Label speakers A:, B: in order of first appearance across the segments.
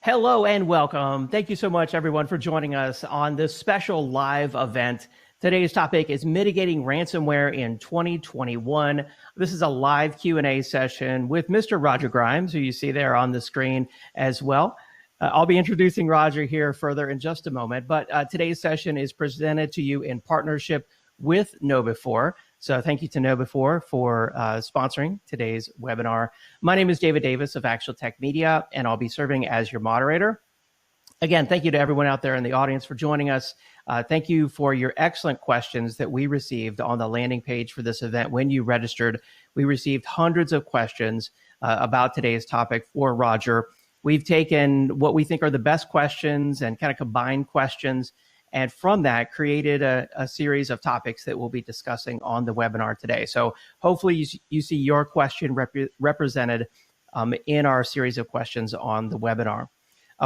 A: Hello and welcome. Thank you so much, everyone, for joining us on this special live event. Today's topic is mitigating ransomware in 2021. This is a live Q&A session with Mr. Roger Grimes, who you see there on the screen as well. I'll be introducing Roger here further in just a moment, but today's session is presented to you in partnership with KnowBe4. So thank you to KnowBe4 for sponsoring today's webinar. My name is David Davis of Actual Tech Media, and I'll be serving as your moderator. Again, thank you to everyone out there in the audience for joining us. Thank you for your excellent questions that we received on the landing page for this event when you registered. We received hundreds of questions about today's topic for Roger. We've taken what we think are the best questions and kind of combined questions, and from that created a series of topics that we'll be discussing on the webinar today. So hopefully you see your question represented in our series of questions on the webinar.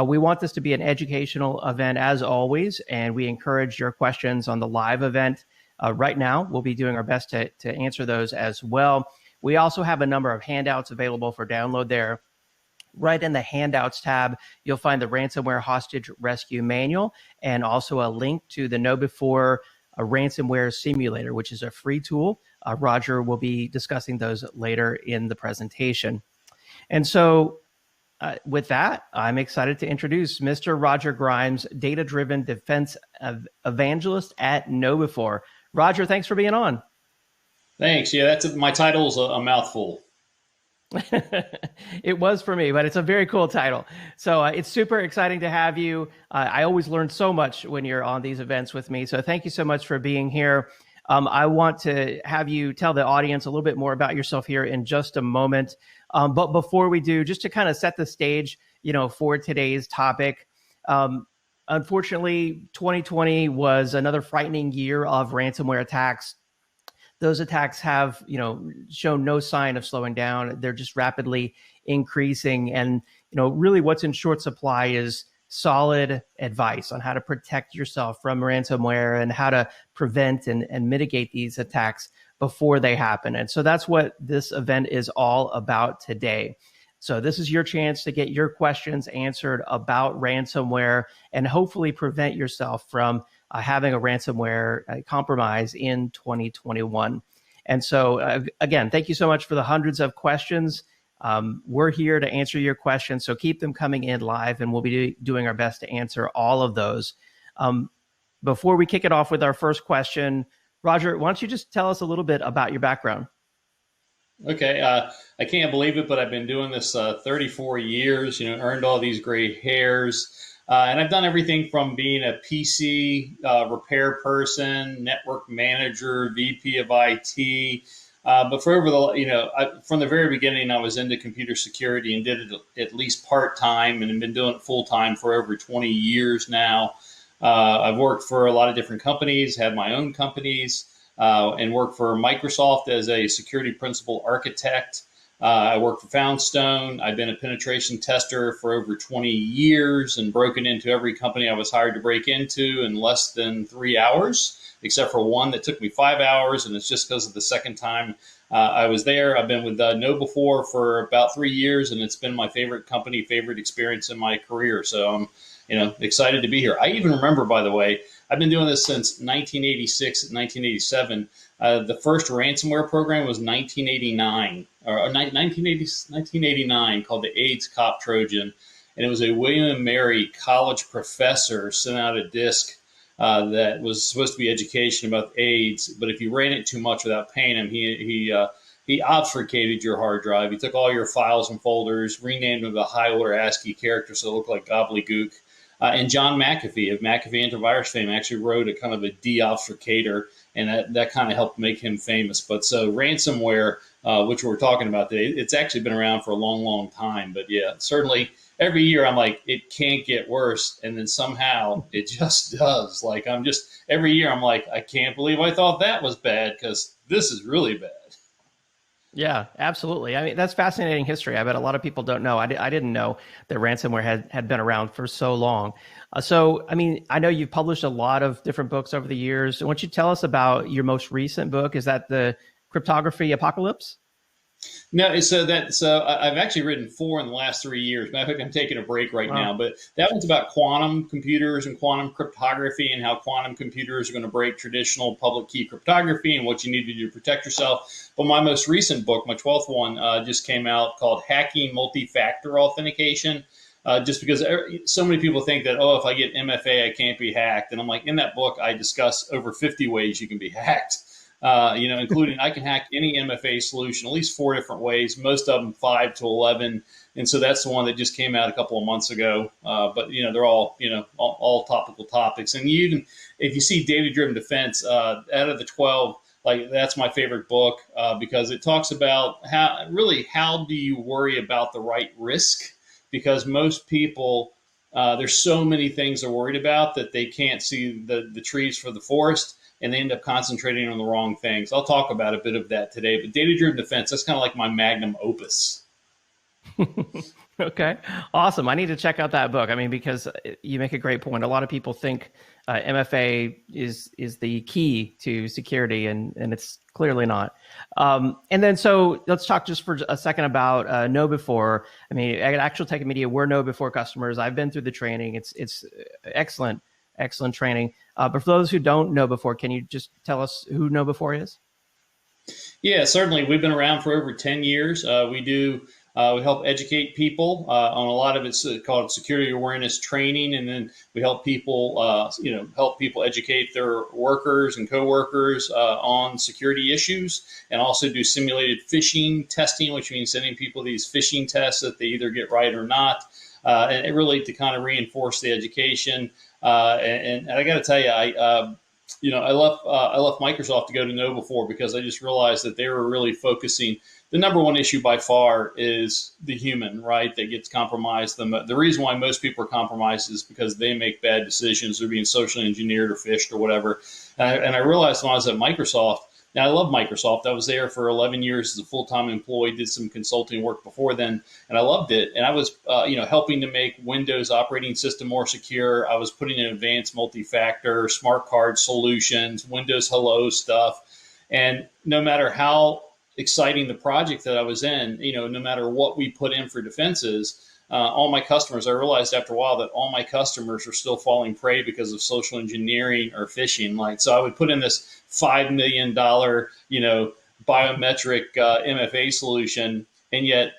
A: We want this to be an educational event as always, and we encourage your questions on the live event. Right now, we'll be doing our best to answer those as well. We also have a number of handouts available for download there. Right in the handouts tab, you'll find the ransomware hostage rescue manual and also a link to the KnowBe4 ransomware simulator, which is a free tool. Roger will be discussing those later in the presentation. And so with that, I'm excited to introduce Mr. Roger Grimes, data-driven defense evangelist at KnowBe4. Roger, thanks for being on.
B: Thanks. Yeah, my title's a mouthful.
A: It was for me, but it's a very cool title. So it's super exciting to have you. I always learn so much when you're on these events with me. So thank you so much for being here. I want to have you tell the audience a little bit more about yourself here in just a moment. But before we do, just to kind of set the stage, for today's topic. Unfortunately, 2020 was another frightening year of ransomware attacks. Those attacks have, shown no sign of slowing down. They're just rapidly increasing. And, really what's in short supply is solid advice on how to protect yourself from ransomware and how to prevent and mitigate these attacks before they happen. And so that's what this event is all about today. So this is your chance to get your questions answered about ransomware and hopefully prevent yourself from having a ransomware compromise in 2021. And so again, thank you so much for the hundreds of questions. We're here to answer your questions, so keep them coming in live, and we'll be doing our best to answer all of those. Before we kick it off with our first question, Roger, why don't you just tell us a little bit about your background?
B: Okay, I can't believe it, but I've been doing this 34 years, earned all these gray hairs. And I've done everything from being a PC repair person, network manager, VP of IT. But for from the very beginning, I was into computer security and did it at least part-time, and have been doing it full-time for over 20 years now. I've worked for a lot of different companies, had my own companies, and worked for Microsoft as a security principal architect. I worked for Foundstone. I've been a penetration tester for over 20 years and broken into every company I was hired to break into in less than 3 hours, except for one that took me 5 hours, and it's just because of the second time I was there. I've been with KnowBe4 for about 3 years, and it's been my favorite company, favorite experience in my career. So I'm excited to be here. I even remember, by the way, I've been doing this since 1986, 1987. The first ransomware program was 1989, called the AIDS Cop Trojan. And it was a William and Mary college professor sent out a disc that was supposed to be education about AIDS. But if you ran it too much without paying him, he obfuscated your hard drive. He took all your files and folders, renamed them to high order ASCII characters so they look like gobbledygook. And John McAfee of McAfee Antivirus fame actually wrote a kind of a de-obfuscator, and that kind of helped make him famous. But so ransomware, which we're talking about today, it's actually been around for a long, long time. But yeah, certainly every year I'm like, it can't get worse. And then somehow it just does. Like every year I'm like, I can't believe I thought that was bad, because this is really bad.
A: Yeah, absolutely. I mean, that's fascinating history. I bet a lot of people don't know. I didn't know that ransomware had been around for so long. So, I mean, I know you've published a lot of different books over the years. Why don't you tell us about your most recent book? Is that the Cryptography Apocalypse?
B: No, I've actually written 4 in the last 3 years. Matter of fact, I'm taking a break right
A: Wow.
B: now. But that one's about quantum computers and quantum cryptography and how quantum computers are going to break traditional public key cryptography and what you need to do to protect yourself. But my most recent book, my 12th one, just came out called Hacking Multi-Factor Authentication. Just because so many people think that, oh, if I get MFA, I can't be hacked. And I'm like, in that book, I discuss over 50 ways you can be hacked. Including I can hack any MFA solution at least 4 different ways, most of them 5 to 11. And so that's the one that just came out a couple of months ago. But they're all all topical topics. And if you see data-driven defense out of the 12, like that's my favorite book because it talks about how do you worry about the right risk, because most people there's so many things they're worried about that they can't see the trees for the forest, and they end up concentrating on the wrong things. I'll talk about a bit of that today, but data-driven defense, that's kind of like my magnum opus.
A: Okay, awesome. I need to check out that book. I mean, because you make a great point. A lot of people think MFA is the key to security, and it's clearly not. And then, so let's talk just for a second about KnowBe4. I mean, at Actual Tech Media, we're KnowBe4 customers. I've been through the training. It's excellent training. But for those who don't know KnowBe4, can you just tell us who KnowBe4 is?
B: Yeah, certainly. We've been around for over 10 years. We help educate people on a lot of it's called security awareness training, and then we help people, educate their workers and coworkers on security issues, and also do simulated phishing testing, which means sending people these phishing tests that they either get right or not, and it really to kind of reinforce the education. And I got to tell you, I left Microsoft to go to KnowBe4 because I just realized that they were really focusing. The number one issue by far is the human, right, that gets compromised. The reason why most people are compromised is because they make bad decisions. They're being socially engineered or phished or whatever. And I realized when I was at Microsoft, now I love Microsoft. I was there for 11 years as a full-time employee, did some consulting work before then, and I loved it. And I was, helping to make Windows operating system more secure. I was putting in advanced multi-factor, smart card solutions, Windows Hello stuff. And no matter how exciting the project that I was in, no matter what we put in for defenses, all my customers, I realized after a while that all my customers are still falling prey because of social engineering or phishing. So I would put in this $5 million, biometric MFA solution, and yet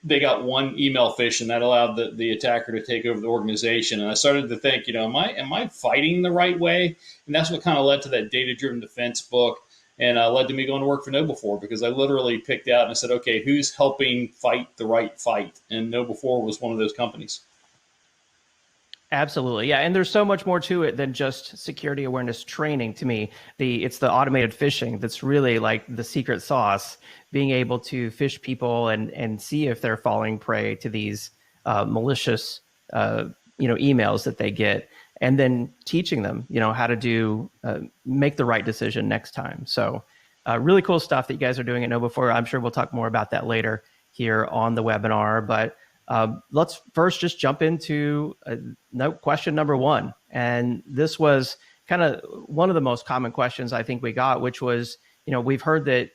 B: they got one email phish, and that allowed the attacker to take over the organization. And I started to think, am I fighting the right way? And that's what kind of led to that data-driven defense book. And led to me going to work for KnowBe4, because I literally picked out and I said, okay, who's helping fight the right fight? And KnowBe4 was one of those companies.
A: Absolutely. Yeah. And there's so much more to it than just security awareness training. To me, it's the automated phishing that's really like the secret sauce, being able to phish people and see if they're falling prey to these malicious emails that they get, and then teaching them, how to make the right decision next time. So really cool stuff that you guys are doing at KnowBe4. I'm sure we'll talk more about that later here on the webinar, but let's first just jump into question number 1. And this was kind of one of the most common questions I think we got, which was, we've heard that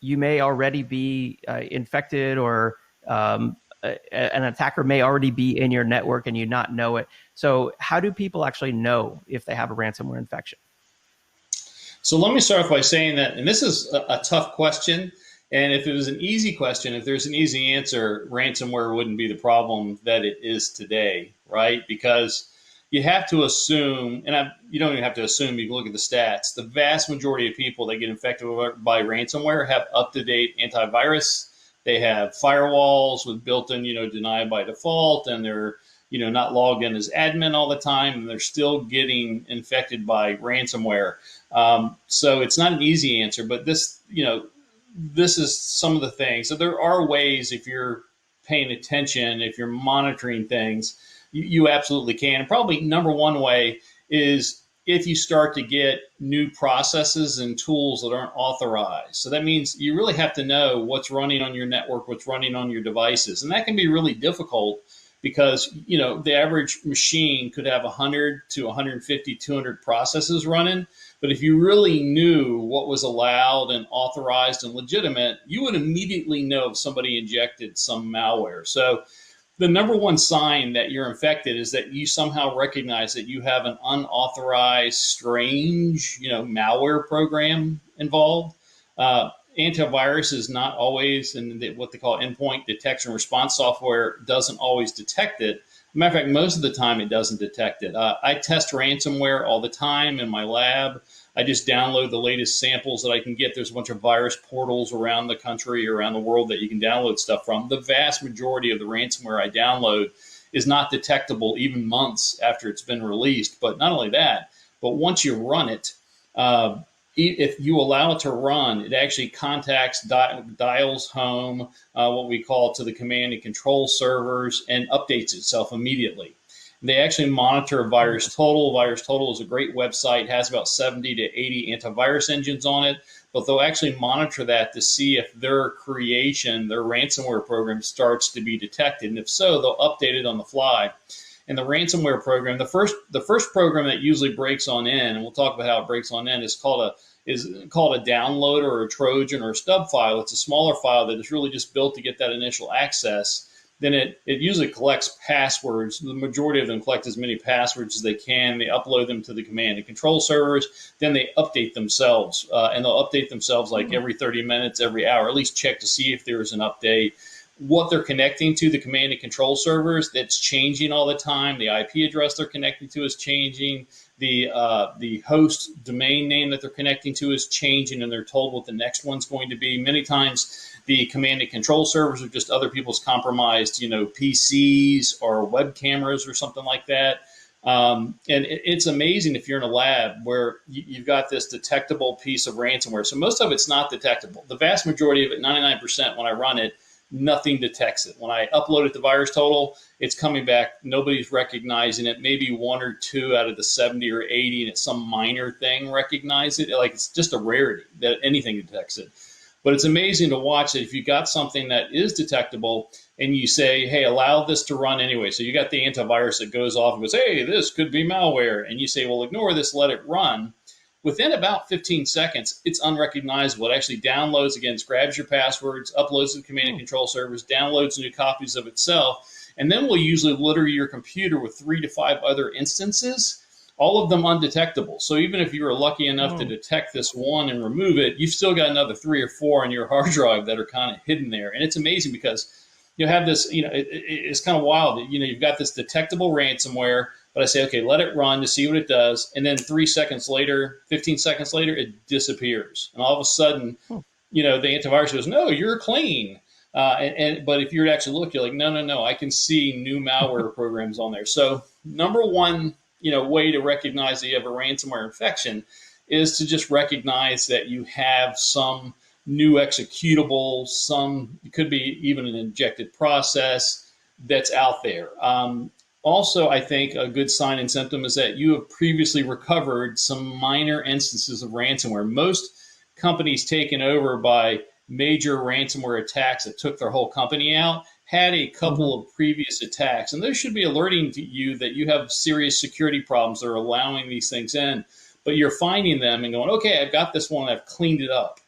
A: you may already be infected, or an attacker may already be in your network and you not know it. So how do people actually know if they have a ransomware infection?
B: So let me start off by saying that, and this is a tough question, and if it was an easy question, if there's an easy answer, ransomware wouldn't be the problem that it is today, right? Because you have to assume, and you don't even have to assume, you can look at the stats, the vast majority of people that get infected by ransomware have up-to-date antivirus. They have firewalls with built-in, deny by default, and they're, not logged in as admin all the time, and they're still getting infected by ransomware. So it's not an easy answer, but this is some of the things. So there are ways, if you're paying attention, if you're monitoring things, you absolutely can. And probably number one way is if you start to get new processes and tools that aren't authorized. So that means you really have to know what's running on your network, what's running on your devices. And that can be really difficult because, the average machine could have 100 to 150, 200 processes running. But if you really knew what was allowed and authorized and legitimate, you would immediately know if somebody injected some malware. So the number one sign that you're infected is that you somehow recognize that you have an unauthorized, strange, malware program involved. Antivirus is not always, and what they call endpoint detection response software doesn't always detect it. Matter of fact, most of the time it doesn't detect it. I test ransomware all the time in my lab. I just download the latest samples that I can get. There's a bunch of virus portals around the country, around the world that you can download stuff from. The vast majority of the ransomware I download is not detectable even months after it's been released. But not only that, but once you run it, if you allow it to run, it actually contacts, dials home, what we call to the command and control servers, and updates itself immediately. They actually monitor Virus Total. Virus Total is a great website, has about 70 to 80 antivirus engines on it, but they'll actually monitor that to see if their creation, their ransomware program starts to be detected. And if so, they'll update it on the fly. And the ransomware program, the first program that usually breaks on in, and we'll talk about how it breaks on in, is called a downloader or a Trojan or a stub file. It's a smaller file that is really just built to get that initial access. Then it usually collects passwords. The majority of them collect as many passwords as they can. They upload them to the command and control servers. Then they update themselves, and they'll update themselves like every 30 minutes, every hour, at least check to see if there is an update. What they're connecting to, the command and control servers, that's changing all the time. The IP address they're connecting to is changing. The host domain name that they're connecting to is changing, and they're told what the next one's going to be. Many times the command and control servers are just other people's compromised, PCs or web cameras or something like that. And it's amazing if you're in a lab where you've got this detectable piece of ransomware. So most of it's not detectable. The vast majority of it, 99%, when I run it, nothing detects it. When I upload it to Virus Total, it's coming back. Nobody's recognizing it. Maybe 1 or 2 out of the 70 or 80, and it's some minor thing recognize it. Like, it's just a rarity that anything detects it. But it's amazing to watch that if you got something that is detectable and you say, hey, allow this to run anyway. So you got the antivirus that goes off and goes, hey, this could be malware. And you say, well, ignore this, let it run. Within about 15 seconds, it's unrecognizable. It actually downloads, again, grabs your passwords, uploads to the command and control servers, downloads new copies of itself, and then we'll usually litter your computer with 3 to 5 other instances, all of them undetectable. So even if you were lucky enough to detect this one and remove it, you've still got another 3 or 4 on your hard drive that are kind of hidden there. And it's amazing because you have this, it's kind of wild. You've got this detectable ransomware, but I say, okay, let it run to see what it does. And then 3 seconds later, 15 seconds later, it disappears. And all of a sudden, the antivirus goes, no, you're clean. But if you were to actually look, you're like, no, I can see new malware programs on there. So number one, way to recognize that you have a ransomware infection is to just recognize that you have some new executable, it could be even an injected process that's out there. Also, I think a good sign and symptom is that you have previously recovered some minor instances of ransomware. Most companies taken over by major ransomware attacks that took their whole company out had a couple of previous attacks. And those should be alerting to you that you have serious security problems that are allowing these things in. But you're finding them and going, okay, I've got this one, I've cleaned it up.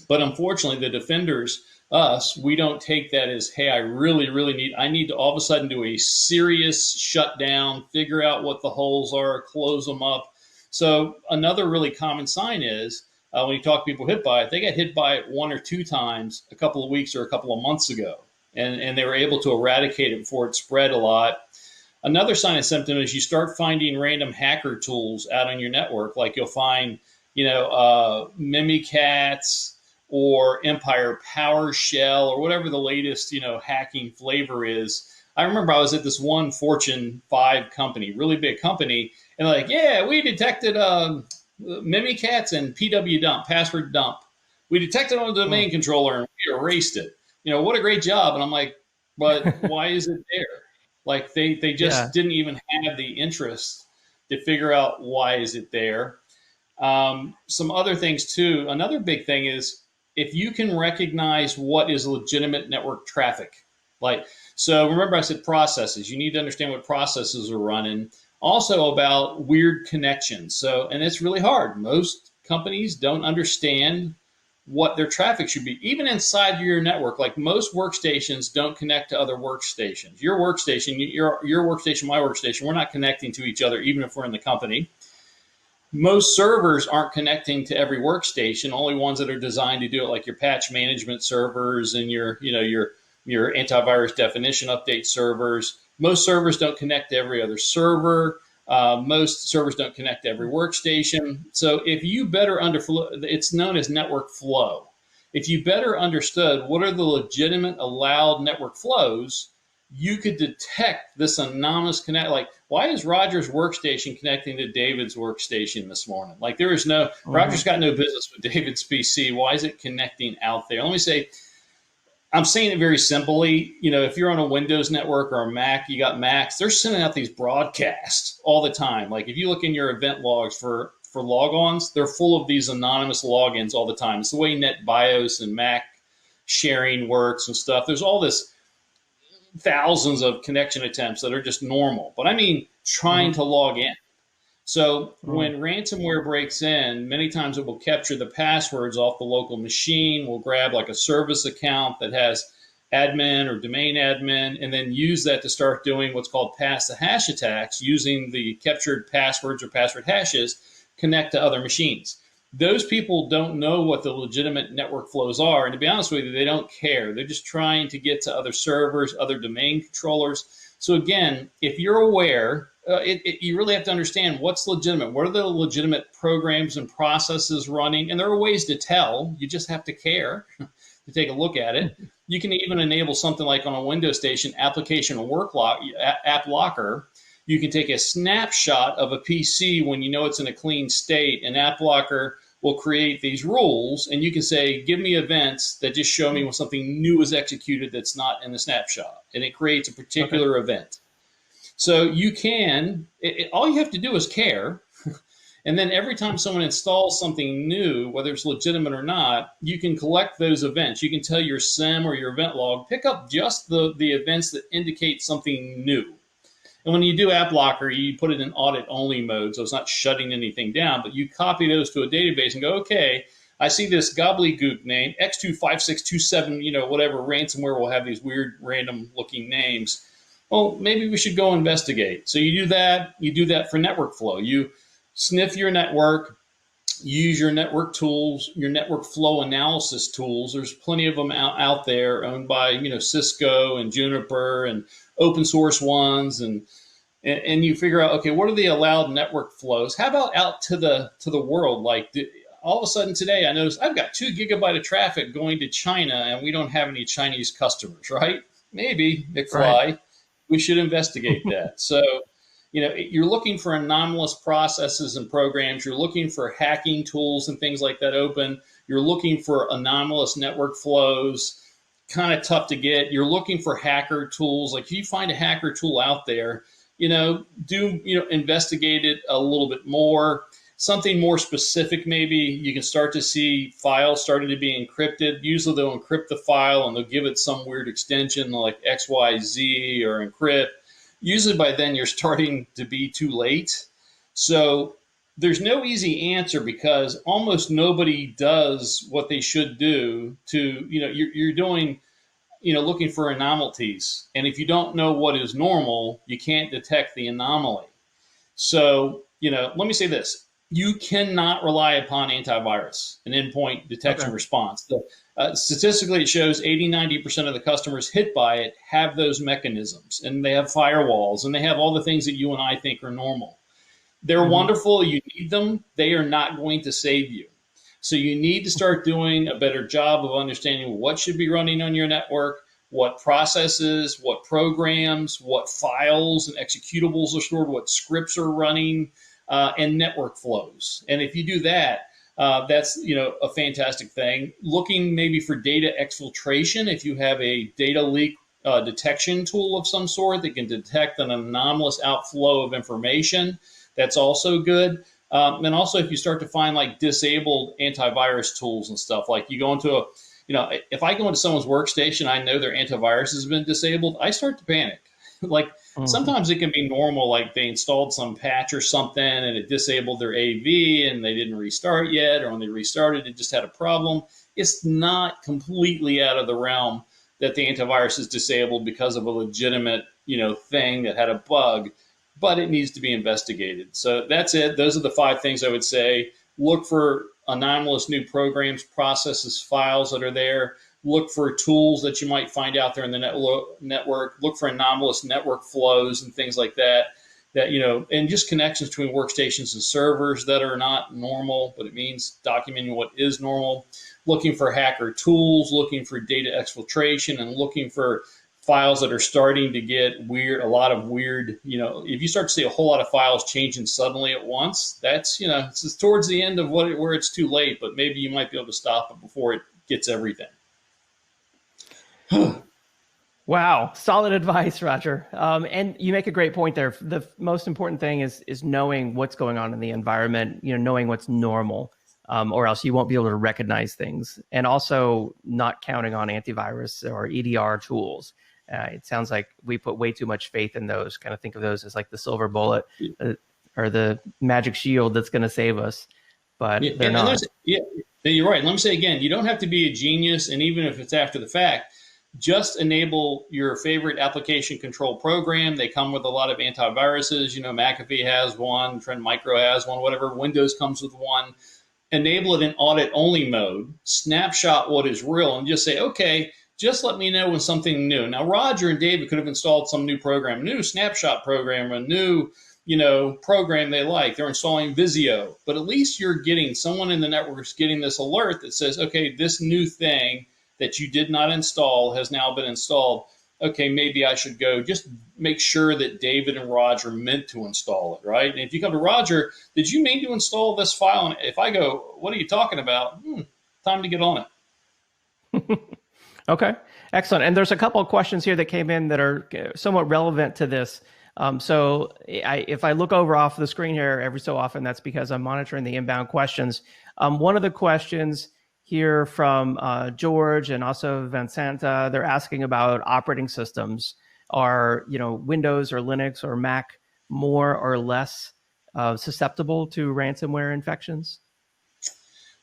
B: But unfortunately, the defenders, us, we don't take that as, hey, I really need to all of a sudden do a serious shutdown, figure out what the holes are, close them up. So another really common sign is when you talk to people hit by it, they got hit by it 1 or 2 times a couple of weeks or a couple of months ago, and they were able to eradicate it before it spread a lot. Another sign and symptom is you start finding random hacker tools out on your network, like you'll find, Mimikatz or Empire PowerShell or whatever the latest, hacking flavor is. I remember I was at this one Fortune 5 company, really big company, and they're like, yeah, we detected Mimikatz and PW dump, password dump. We detected on the domain controller and we erased it. What a great job. And I'm like, but why is it there? Like they just didn't even have the interest to figure out why is it there. Some other things too. Another big thing is if you can recognize what is legitimate network traffic. So remember I said processes. You need to understand what processes are running. Also about weird connections. So, and it's really hard. Most companies don't understand what their traffic should be, even inside your network. Like most workstations don't connect to other workstations. Your workstation, your workstation, my workstation, we're not connecting to each other, even if we're in the company. Most servers aren't connecting to every workstation, only ones that are designed to do it, like your patch management servers and your antivirus definition update servers. Most servers don't connect to every other server. Most servers don't connect to every workstation. So if you better it's known as network flow. If you better understood what are the legitimate allowed network flows, you could detect this anomalous connect. Like, why is Roger's workstation connecting to David's workstation this morning? Like, there is no, Roger's got no business with David's PC. Why is it connecting out there? Let me say, I'm saying it very simply. If you're on a Windows network or a Mac, you got Macs, they're sending out these broadcasts all the time. Like if you look in your event logs for logons, they're full of these anonymous logins all the time. It's the way NetBIOS and Mac sharing works and stuff. There's all this thousands of connection attempts that are just normal. But I mean, trying to log in. So when ransomware breaks in, many times it will capture the passwords off the local machine. We'll grab like a service account that has admin or domain admin, and then use that to start doing what's called pass the hash attacks, using the captured passwords or password hashes, connect to other machines. Those people don't know what the legitimate network flows are. And to be honest with you, they don't care. They're just trying to get to other servers, other domain controllers. So again, if you're aware, you really have to understand what's legitimate. What are the legitimate programs and processes running? And there are ways to tell. You just have to care to take a look at it. You can even enable something like on a Windows station, application app locker. You can take a snapshot of a PC when you know it's in a clean state, and app locker will create these rules, and you can say, give me events that just show me when something new is executed that's not in the snapshot, and it creates a particular event. So you can, all you have to do is care, and then every time someone installs something new, whether it's legitimate or not, you can collect those events. You can tell your SIM or your event log, pick up just the events that indicate something new. And when you do app locker, you put it in audit only mode, so it's not shutting anything down, but you copy those to a database and go, okay, I see this gobbledygook name, X25627, whatever, ransomware will have these weird random looking names. Well, maybe we should go investigate. So you do that for network flow. You sniff your network, use your network tools, your network flow analysis tools. There's plenty of them out there, owned by Cisco and Juniper and open source ones, and you figure out, okay, what are the allowed network flows? How about out to the world? Like all of a sudden today, I noticed I've got 2 gigabytes of traffic going to China, and we don't have any Chinese customers, right? Maybe, McFly, right. We should investigate that. So, you're looking for anomalous processes and programs. You're looking for hacking tools and things like that open. You're looking for anomalous network flows, kind of tough to get. You're looking for hacker tools. Like if you find a hacker tool out there, investigate it a little bit more. Something more specific, maybe you can start to see files starting to be encrypted. Usually they'll encrypt the file and they'll give it some weird extension like XYZ or encrypt. Usually by then you're starting to be too late. So there's no easy answer because almost nobody does what they should do to, you're doing, looking for anomalies. And if you don't know what is normal, you can't detect the anomaly. So, let me say this. You cannot rely upon antivirus and endpoint detection response. Statistically, it shows 80-90% of the customers hit by it have those mechanisms, and they have firewalls, and they have all the things that you and I think are normal. They're wonderful. You need them. They are not going to save you. So you need to start doing a better job of understanding what should be running on your network, what processes, what programs, what files and executables are stored, what scripts are running, and network flows. And if you do that, that's a fantastic thing. Looking maybe for data exfiltration. If you have a data leak detection tool of some sort that can detect an anomalous outflow of information, that's also good. And also if you start to find like disabled antivirus tools and stuff, like you go into if I go into someone's workstation, I know their antivirus has been disabled, I start to panic. Like
A: Mhm.
B: sometimes it can be normal, like they installed some patch or something and it disabled their AV and they didn't restart yet, or when they restarted, it just had a problem. It's not completely out of the realm that the antivirus is disabled because of a legitimate, thing that had a bug, but it needs to be investigated. So that's it. Those are the 5 things I would say. Look for anomalous new programs, processes, files that are there. Look for tools that you might find out there in the network. Look for anomalous network flows and things like that. And just connections between workstations and servers that are not normal, but it means documenting what is normal. Looking for hacker tools, looking for data exfiltration, and looking for files that are starting to get weird, a lot of weird, if you start to see a whole lot of files changing suddenly at once, that's, it's towards the end of where it's too late, but maybe you might be able to stop it before it gets everything.
A: Wow, solid advice, Roger. And you make a great point there. The most important thing is knowing what's going on in the environment. Knowing what's normal, or else you won't be able to recognize things. And also not counting on antivirus or EDR tools. It sounds like we put way too much faith in those. Kind of think of those as like the silver bullet or the magic shield that's going to save us, but they're not.
B: You're right. Let me say again, you don't have to be a genius, and even if it's after the fact, just enable your favorite application control program. They come with a lot of antiviruses. McAfee has one, Trend Micro has one, whatever. Windows comes with one. Enable it in audit only mode, snapshot what is real, and just say, okay, just let me know when something new. Now, Roger and David could have installed some new program, a new snapshot program, a new program they like. They're installing Visio, but at least you're getting someone in the network is getting this alert that says, okay, this new thing that you did not install has now been installed. Okay, maybe I should go just make sure that David and Roger meant to install it, right? And if you come to Roger, did you mean to install this file? And if I go, what are you talking about? Time to get on it.
A: Okay, excellent. And there's a couple of questions here that came in that are somewhat relevant to this. So if I look over off the screen here every so often, that's because I'm monitoring the inbound questions. One of the questions here from George and also Vincenta, they're asking about operating systems. Are Windows or Linux or Mac more or less susceptible to ransomware infections?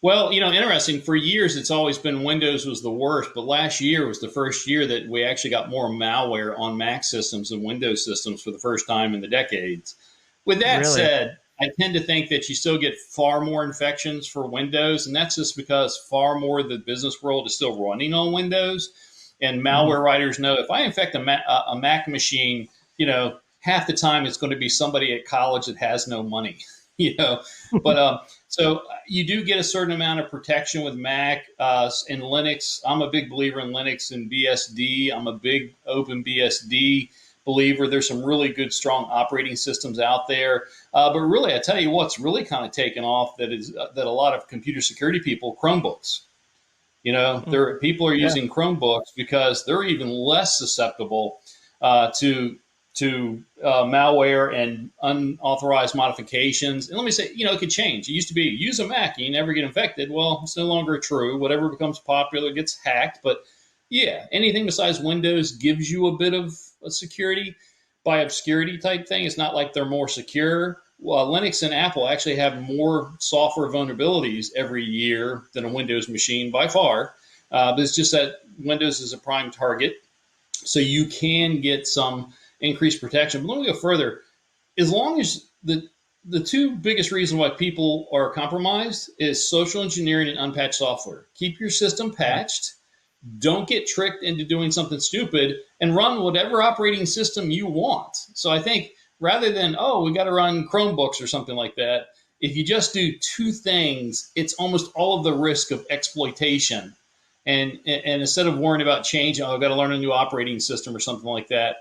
B: Well, interesting. For years, it's always been Windows was the worst, but last year was the first year that we actually got more malware on Mac systems than Windows systems for the first time in the decades. With that said, I tend to think that you still get far more infections for Windows, and that's just because far more of the business world is still running on Windows. And malware writers know if I infect a Mac machine, half the time it's going to be somebody at college that has no money, But so you do get a certain amount of protection with Mac and Linux. I'm a big believer in Linux and BSD. I'm a big open BSD believer. There's some really good, strong operating systems out there. But really, I tell you what's really kind of taken off that is that a lot of computer security people, Chromebooks. People are using Chromebooks because they're even less susceptible to malware and unauthorized modifications. And let me say, it could change. It used to be use a Mac and you never get infected. Well, it's no longer true. Whatever becomes popular gets hacked. But yeah, anything besides Windows gives you a bit of a security by obscurity type thing. It's not like they're more secure. Well, Linux and Apple actually have more software vulnerabilities every year than a Windows machine by far. But it's just that Windows is a prime target. So you can get some increased protection. But let me go further. As long as the two biggest reasons why people are compromised is social engineering and unpatched software. Keep your system patched. Don't get tricked into doing something stupid and run whatever operating system you want. So I think rather than, we got to run Chromebooks or something like that, if you just do two things, it's almost all of the risk of exploitation. And instead of worrying about change, I've got to learn a new operating system or something like that,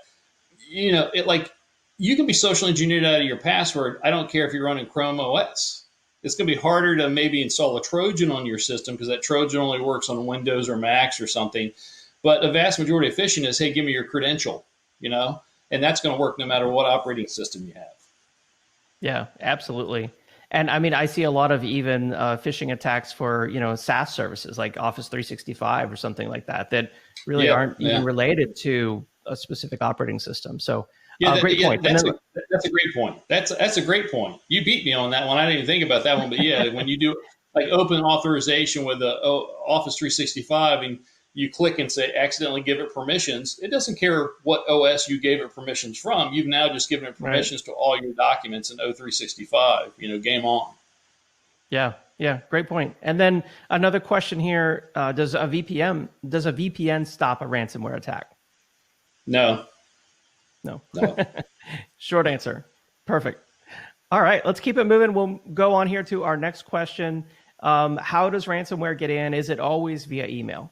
B: you can be social engineered out of your password. I don't care if you're running Chrome OS. It's going to be harder to maybe install a Trojan on your system because that Trojan only works on Windows or Macs or something. But the vast majority of phishing is, hey, give me your credential, and that's going to work no matter what operating system you have.
A: Yeah, absolutely. And I mean, I see a lot of even phishing attacks for, SaaS services like Office 365 or something like that, that really aren't even related to a specific operating system. So
B: Great
A: point.
B: That's a great point. That's a great point. You beat me on that one. I didn't even think about that one. But yeah, when you do like open authorization with the Office 365 and you click and say accidentally give it permissions, it doesn't care what OS you gave it permissions from. You've now just given it permissions to all your documents in O365. Game on.
A: Yeah, great point. And then another question here: does a VPN stop a ransomware attack?
B: No.
A: Short answer. Perfect. All right, let's keep it moving. We'll go on here to our next question. How does ransomware get in? Is it always via email?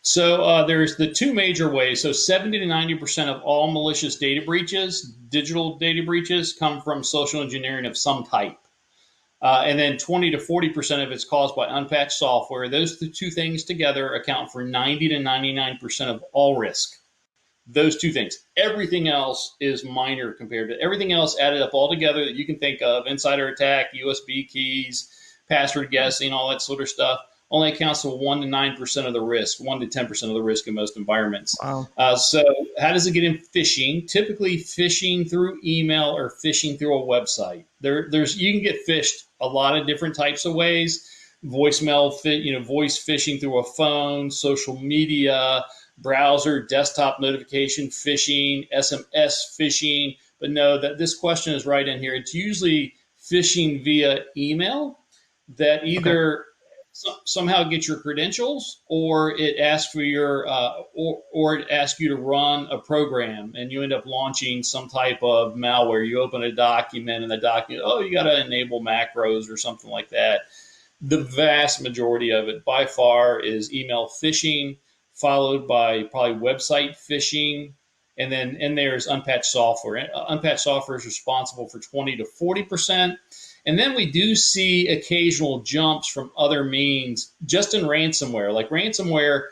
B: So there's the two major ways. So 70 to 90% of all malicious data breaches, digital data breaches, come from social engineering of some type. And then 20 to 40% of it's caused by unpatched software. Those two things together account for 90 to 99% of all risk. Those two things. Everything else is minor compared to everything else added up all together that you can think of. Insider attack, USB keys, password guessing, all that sort of stuff. Only accounts for 1 to 9% of the risk, 1 to 10% of the risk in most environments.
A: Wow.
B: So how does it get in? Phishing? Typically phishing through email or phishing through a website. You can get phished a lot of different types of ways. Voicemail, voice phishing through a phone, social media, browser, desktop notification phishing, SMS phishing. But no, that this question is right in here. It's usually phishing via email that either somehow get your credentials, or it asks for your, or it asks you to run a program, and you end up launching some type of malware. You open a document, and the document, you got to enable macros or something like that. The vast majority of it, by far, is email phishing, followed by probably website phishing, and then there's unpatched software. Unpatched software is responsible for 20 to 40%. And then we do see occasional jumps from other means, just in ransomware. Like ransomware,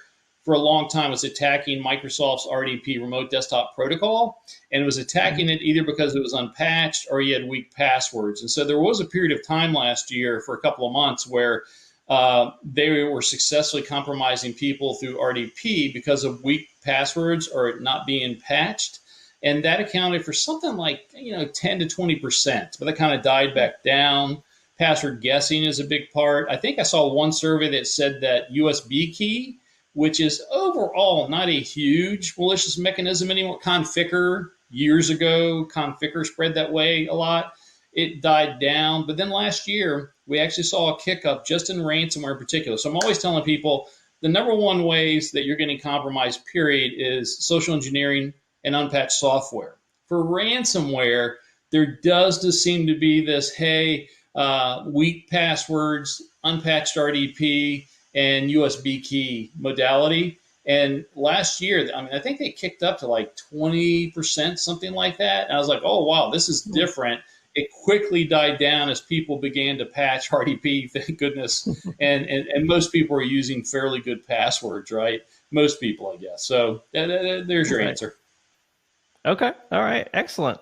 B: for a long time, was attacking Microsoft's RDP, Remote Desktop Protocol, and it was attacking it either because it was unpatched or you had weak passwords. And so there was a period of time last year for a couple of months where they were successfully compromising people through RDP because of weak passwords or it not being patched. And that accounted for something like 10 to 20%, but that kind of died back down. Password guessing is a big part. I think I saw one survey that said that USB key, which is overall not a huge malicious mechanism anymore. Conficker years ago, Conficker spread that way a lot. It died down. But then last year, we actually saw a kick up just in ransomware in particular. So I'm always telling people the number one ways that you're getting compromised, period, is social engineering and unpatched software. For ransomware, there does seem to be this, weak passwords, unpatched RDP, and USB key modality. And last year, I think they kicked up to like 20%, something like that. And I was like, oh, wow, this is different. It quickly died down as people began to patch RDP, thank goodness. and most people are using fairly good passwords, right? Most people, I guess. So there's your answer.
A: Okay. All right. Excellent.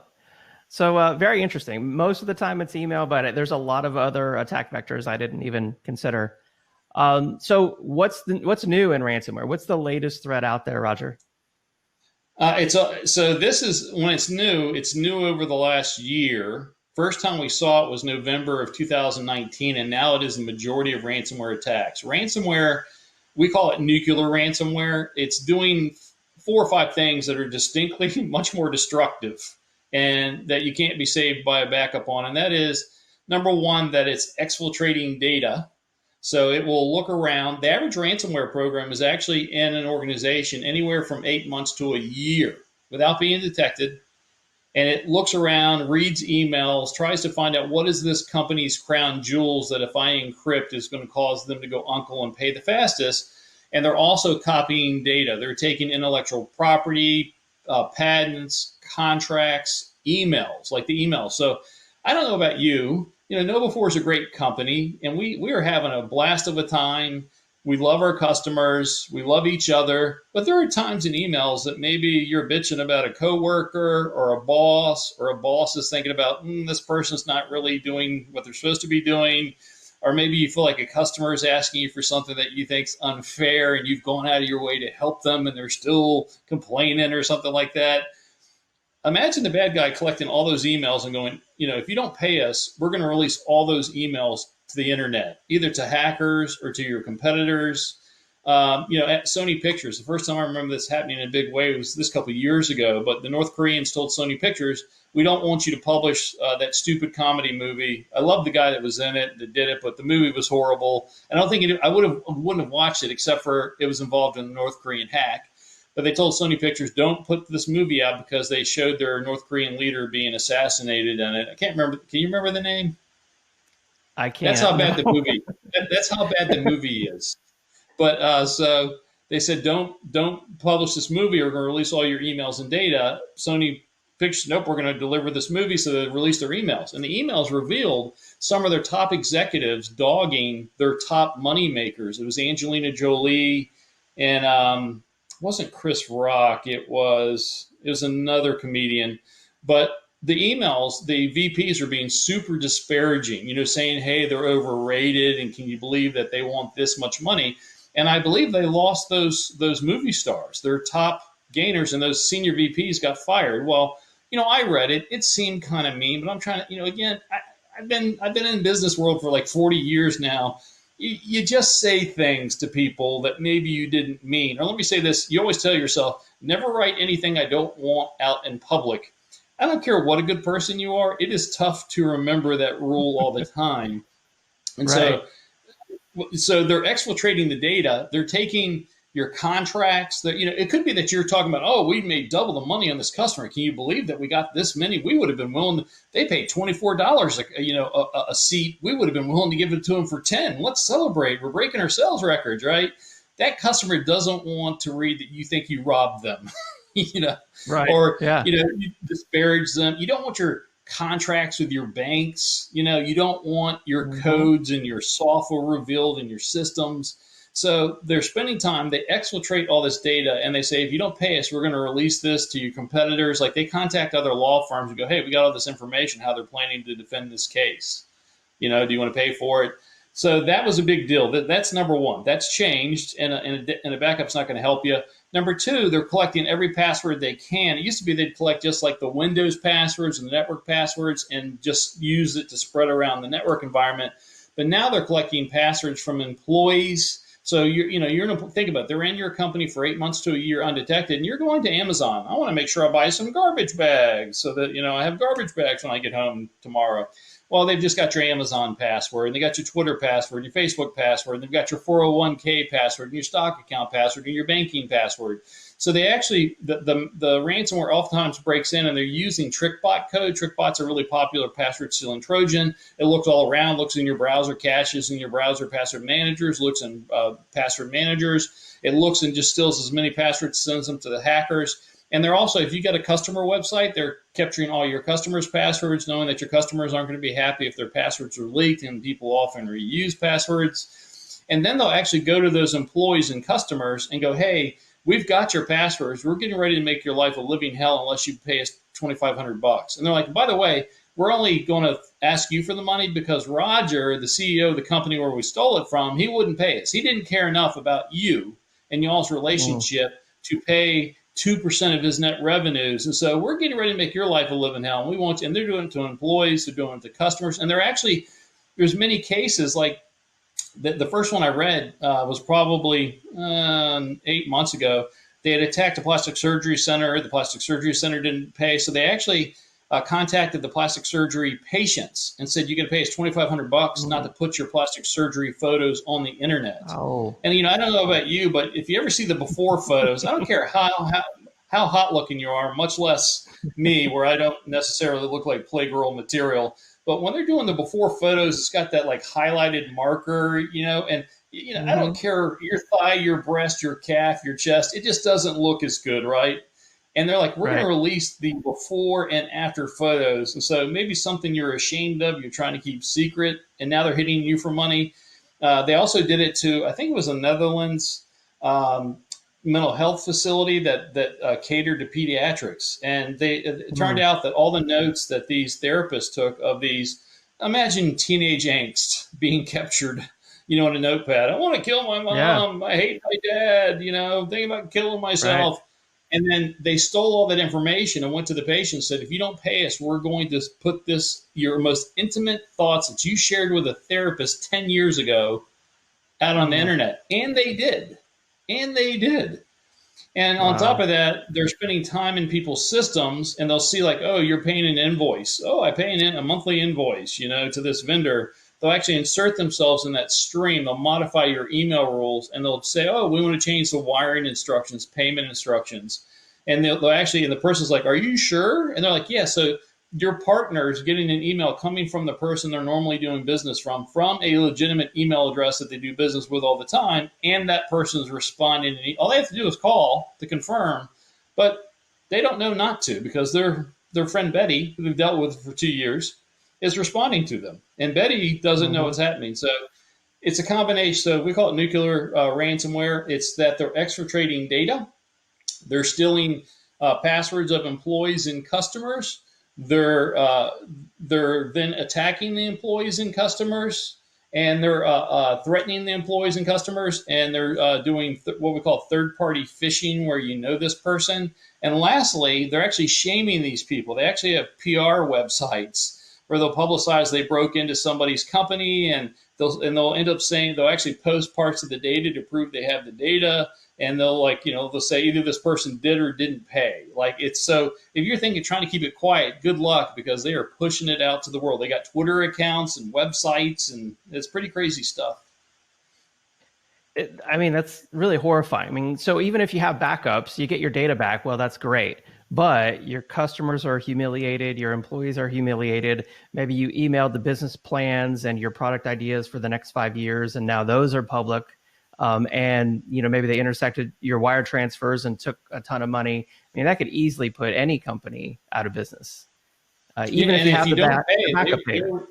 A: So very interesting. Most of the time it's email, but there's a lot of other attack vectors I didn't even consider. So what's new in ransomware? What's the latest threat out there, Roger?
B: So this is when it's new over the last year. First time we saw it was November of 2019, and now it is the majority of ransomware attacks. Ransomware, we call it nuclear ransomware. It's doing 4 or 5 things that are distinctly much more destructive and that you can't be saved by a backup on. And that is, number one, that it's exfiltrating data. So it will look around. The average ransomware program is actually in an organization anywhere from 8 months to a year without being detected. And it looks around, reads emails, tries to find out what is this company's crown jewels that if I encrypt is going to cause them to go uncle and pay the fastest. And they're also copying data. They're taking intellectual property, patents, contracts, emails, like the emails. So I don't know about you. KnowBe4 is a great company, and we are having a blast of a time. We love our customers. We love each other. But there are times in emails that maybe you're bitching about a coworker or a boss is thinking about, this person's not really doing what they're supposed to be doing. or maybe you feel like a customer is asking you for something that you think is unfair and you've gone out of your way to help them and they're still complaining or something like that. Imagine the bad guy collecting all those emails and going, if you don't pay us, we're going to release all those emails to the internet, either to hackers or to your competitors. At Sony Pictures, the first time I remember this happening in a big way was this couple of years ago. But the North Koreans told Sony Pictures, we don't want you to publish that stupid comedy movie. I love the guy that was in it, that did it, but the movie was horrible. And I don't think I wouldn't have watched it except for it was involved in the North Korean hack. But they told Sony Pictures, don't put this movie out because they showed their North Korean leader being assassinated in it. I can't remember. Can you remember the name?
A: I can't.
B: That's how bad the movie. That's how bad the movie is. But so they said, don't publish this movie, or we're going to release all your emails and data. Sony Pictures, nope, we're going to deliver this movie. So they released their emails, and the emails revealed some of their top executives dogging their top money makers. It was Angelina Jolie, and it wasn't Chris Rock. It was another comedian, but the emails, the VPs are being super disparaging, saying, hey, they're overrated, and can you believe that they want this much money? And I believe they lost those movie stars, their top gainers, and those senior VPs got fired. Well, I read it. It seemed kind of mean, but I'm trying to, again, I've been in business world for like 40 years now. You just say things to people that maybe you didn't mean. Or let me say this. You always tell yourself, never write anything I don't want out in public. I don't care what a good person you are. It is tough to remember that rule all the time. And
A: right.
B: So they're exfiltrating the data. They're taking your contracts. That it could be that you're talking about, oh, we made double the money on this customer. Can you believe that we got this many? We would have been willing. They paid $24 a seat. We would have been willing to give it to them for 10. Let's celebrate. We're breaking our sales records, right? That customer doesn't want to read that you think you robbed them,
A: right?
B: Or
A: yeah.
B: You disparage them. You don't want your contracts with your banks. You don't want your codes and your software revealed in your systems. So they're spending time, they exfiltrate all this data, and they say, if you don't pay us, we're going to release this to your competitors. Like, they contact other law firms and go, hey, we got all this information, how they're planning to defend this case. Do you want to pay for it? So that was a big deal. That's number one. That's changed, and a backup's not going to help you. Number two, they're collecting every password they can. It used to be they'd collect just like the Windows passwords and the network passwords and just use it to spread around the network environment. But now they're collecting passwords from employees. So you're going to think about it. They're in your company for 8 months to a year undetected, and you're going to Amazon. I want to make sure I buy some garbage bags so that, I have garbage bags when I get home tomorrow. Well, they've just got your Amazon password, and they got your Twitter password, your Facebook password, and they've got your 401k password, and your stock account password, and your banking password. So they actually, the ransomware oftentimes breaks in, and they're using TrickBot code. TrickBot's a really popular password stealing Trojan. It looks all around, looks in your browser caches, in your browser password managers, looks in password managers. It looks and just steals as many passwords, sends them to the hackers. And they're also, if you got a customer website, they're capturing all your customers' passwords, knowing that your customers aren't going to be happy if their passwords are leaked, and people often reuse passwords. And then they'll actually go to those employees and customers and go, hey, we've got your passwords. We're getting ready to make your life a living hell unless you pay us $2,500. And they're like, by the way, we're only going to ask you for the money because Roger, the CEO of the company where we stole it from, he wouldn't pay us. He didn't care enough about you and y'all's relationship to pay 2% of his net revenues. And so we're getting ready to make your life a living hell. And we want you, and they're doing it to employees, they're doing it to customers. And they're actually, there's many cases like the first one I read was probably 8 months ago. They had attacked a plastic surgery center. The plastic surgery center didn't pay. So they actually contacted the plastic surgery patients and said, you're going to pay us $2,500 not to put your plastic surgery photos on the internet.
A: Oh.
B: And, I don't know about you, but if you ever see the before photos, I don't care how hot looking you are, much less me, where I don't necessarily look like Playgirl material. But when they're doing the before photos, it's got that like highlighted marker, and I don't care your thigh, your breast, your calf, your chest. It just doesn't look as good, right? And they're like, we're going to release the before and after photos. And so maybe something you're ashamed of, you're trying to keep secret, and now they're hitting you for money. They also did it to, I think it was a Netherlands mental health facility that catered to pediatrics. And it turned out that all the notes that these therapists took of these imagine teenage angst being captured, on a notepad. I want to kill my
A: Yeah.
B: mom. I hate my dad. Thinking about killing
A: Right.
B: myself. And then they stole all that information and went to the patient and said, if you don't pay us, we're going to put your most intimate thoughts that you shared with a therapist 10 years ago out on the
A: Mm.
B: internet. And they did. And they did. And on top
A: Wow.
B: of that, they're spending time in people's systems and they'll see like, oh, you're paying an invoice. Oh, I pay a monthly invoice, to this vendor. They'll actually insert themselves in that stream. They'll modify your email rules and they'll say, oh, we want to change the wiring instructions, payment instructions. And they'll actually, and the person's like, are you sure? And they're like, yeah. So your partner is getting an email coming from the person they're normally doing business from a legitimate email address that they do business with all the time, and that person is responding. All they have to do is call to confirm, but they don't know not to because their friend Betty, who they've dealt with for 2 years, is responding to them, and Betty doesn't know
A: Mm-hmm.
B: what's happening. So it's a combination. So we call it nuclear ransomware. It's that they're exfiltrating data, they're stealing passwords of employees and customers. They're then attacking the employees and customers, and they're threatening the employees and customers, and they're doing what we call third-party phishing, where you know this person. And lastly, they're actually shaming these people. They actually have PR websites where they'll publicize they broke into somebody's company, and they'll end up saying they'll actually post parts of the data to prove they have the data, and they'll say either this person did or didn't pay. Like, it's so, if you're thinking trying to keep it quiet, good luck, because they are pushing it out to the world. They got Twitter accounts and websites, and it's pretty crazy stuff.
A: I mean, that's really horrifying. I mean, so even if you have backups, you get your data back. Well, that's great. But your customers are humiliated, your employees are humiliated. Maybe you emailed the business plans and your product ideas for the next 5 years, and now those are public. And maybe they intersected your wire transfers and took a ton of money. I mean, that could easily put any company out of business, even if you have the backup data.